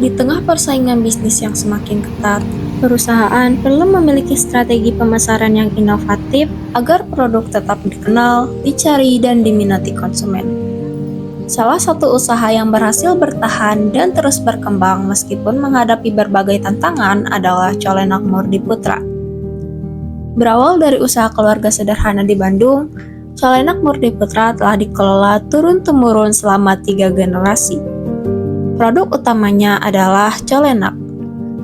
Di tengah persaingan bisnis yang semakin ketat, perusahaan perlu memiliki strategi pemasaran yang inovatif agar produk tetap dikenal, dicari, dan diminati konsumen. Salah satu usaha yang berhasil bertahan dan terus berkembang meskipun menghadapi berbagai tantangan adalah Colenak Murdi Putra. Berawal dari usaha keluarga sederhana di Bandung, Colenak Murdi Putra telah dikelola turun-temurun selama 3 generasi. Produk utamanya adalah colenak,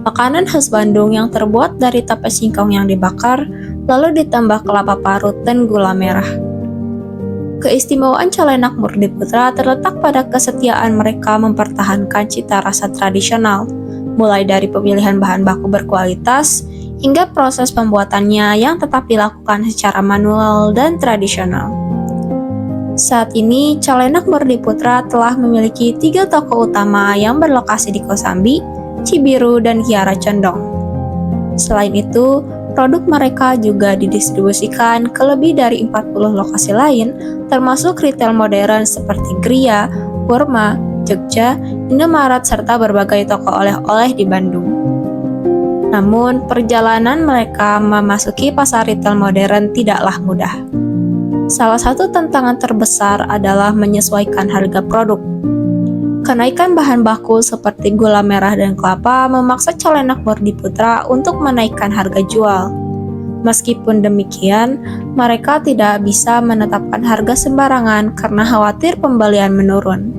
makanan khas Bandung yang terbuat dari tape singkong yang dibakar, lalu ditambah kelapa parut dan gula merah. Keistimewaan Colenak Murdi Putra terletak pada kesetiaan mereka mempertahankan cita rasa tradisional, mulai dari pemilihan bahan baku berkualitas, hingga proses pembuatannya yang tetap dilakukan secara manual dan tradisional. Saat ini, Colenak Murdi Putra telah memiliki 3 toko utama yang berlokasi di Kosambi, Cibiru, dan Kiara Condong. Selain itu, produk mereka juga didistribusikan ke lebih dari 40 lokasi lain, termasuk retail modern seperti Gria, Burma, Jogja, Indomaret, serta berbagai toko oleh-oleh di Bandung. Namun, perjalanan mereka memasuki pasar retail modern tidaklah mudah. Salah satu tantangan terbesar adalah menyesuaikan harga produk. Kenaikan bahan baku seperti gula merah dan kelapa memaksa Colenak Murdi Putra untuk menaikkan harga jual. Meskipun demikian, mereka tidak bisa menetapkan harga sembarangan karena khawatir pembelian menurun.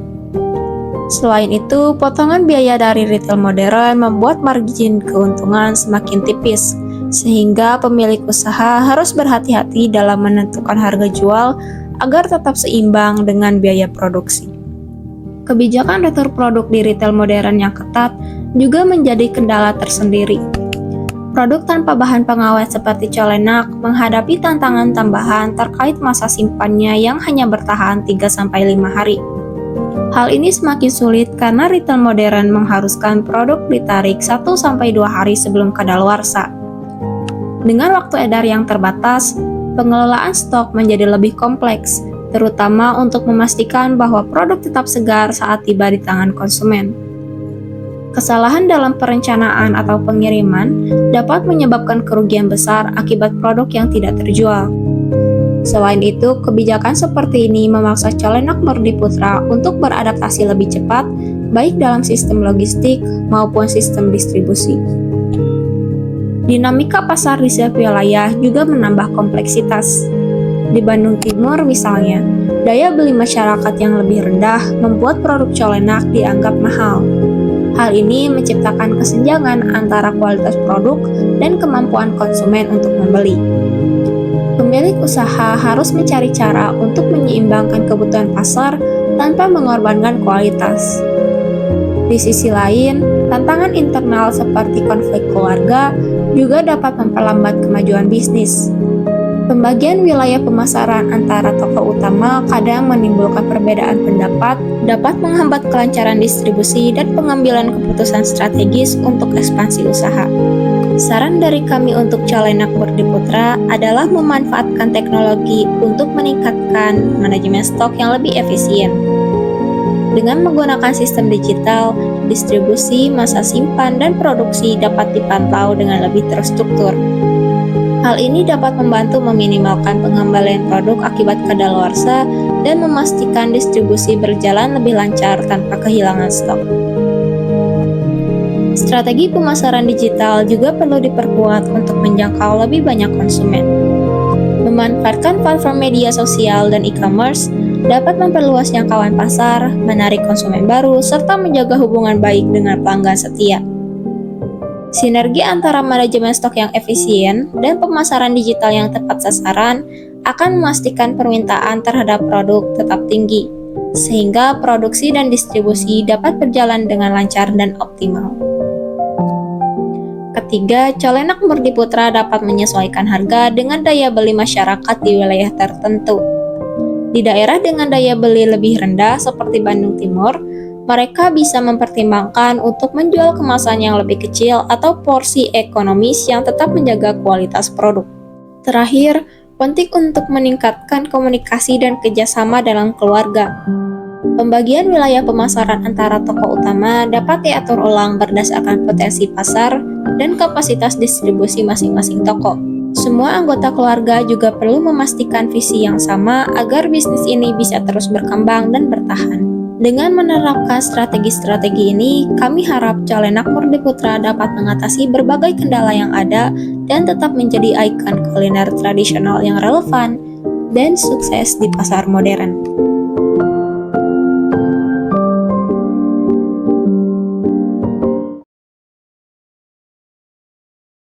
Selain itu, potongan biaya dari retail modern membuat margin keuntungan semakin tipis, sehingga pemilik usaha harus berhati-hati dalam menentukan harga jual agar tetap seimbang dengan biaya produksi. Kebijakan retur produk di retail modern yang ketat juga menjadi kendala tersendiri. Produk tanpa bahan pengawet seperti colenak menghadapi tantangan tambahan terkait masa simpannya yang hanya bertahan 3-5 hari. Hal ini semakin sulit karena retail modern mengharuskan produk ditarik 1-2 hari sebelum kadaluarsa. Dengan waktu edar yang terbatas, pengelolaan stok menjadi lebih kompleks, terutama untuk memastikan bahwa produk tetap segar saat tiba di tangan konsumen. Kesalahan dalam perencanaan atau pengiriman dapat menyebabkan kerugian besar akibat produk yang tidak terjual. Selain itu, kebijakan seperti ini memaksa Colenak Murdi Putra untuk beradaptasi lebih cepat, baik dalam sistem logistik maupun sistem distribusi. Dinamika pasar di setiap wilayah juga menambah kompleksitas. Di Bandung Timur misalnya, daya beli masyarakat yang lebih rendah membuat produk colenak dianggap mahal. Hal ini menciptakan kesenjangan antara kualitas produk dan kemampuan konsumen untuk membeli. Pemilik usaha harus mencari cara untuk menyeimbangkan kebutuhan pasar tanpa mengorbankan kualitas. Di sisi lain, tantangan internal seperti konflik keluarga juga dapat memperlambat kemajuan bisnis. Pembagian wilayah pemasaran antara toko utama kadang menimbulkan perbedaan pendapat, dapat menghambat kelancaran distribusi dan pengambilan keputusan strategis untuk ekspansi usaha. Saran dari kami untuk Colenak Murdi Putra adalah memanfaatkan teknologi untuk meningkatkan manajemen stok yang lebih efisien. Dengan menggunakan sistem digital, distribusi, masa simpan, dan produksi dapat dipantau dengan lebih terstruktur. Hal ini dapat membantu meminimalkan pengembalian produk akibat kadaluarsa dan memastikan distribusi berjalan lebih lancar tanpa kehilangan stok. Strategi pemasaran digital juga perlu diperkuat untuk menjangkau lebih banyak konsumen. Memanfaatkan platform media sosial dan e-commerce dapat memperluas jangkauan pasar, menarik konsumen baru, serta menjaga hubungan baik dengan pelanggan setia. Sinergi antara manajemen stok yang efisien dan pemasaran digital yang tepat sasaran akan memastikan permintaan terhadap produk tetap tinggi, sehingga produksi dan distribusi dapat berjalan dengan lancar dan optimal. Ketiga, Colenak Murdi Putra dapat menyesuaikan harga dengan daya beli masyarakat di wilayah tertentu. Di daerah dengan daya beli lebih rendah seperti Bandung Timur, mereka bisa mempertimbangkan untuk menjual kemasan yang lebih kecil atau porsi ekonomis yang tetap menjaga kualitas produk. Terakhir, penting untuk meningkatkan komunikasi dan kerjasama dalam keluarga. Pembagian wilayah pemasaran antara toko utama dapat diatur ulang berdasarkan potensi pasar dan kapasitas distribusi masing-masing toko. Semua anggota keluarga juga perlu memastikan visi yang sama agar bisnis ini bisa terus berkembang dan bertahan. Dengan menerapkan strategi-strategi ini, kami harap Calegnak Murni Putra dapat mengatasi berbagai kendala yang ada dan tetap menjadi ikon kuliner tradisional yang relevan dan sukses di pasar modern.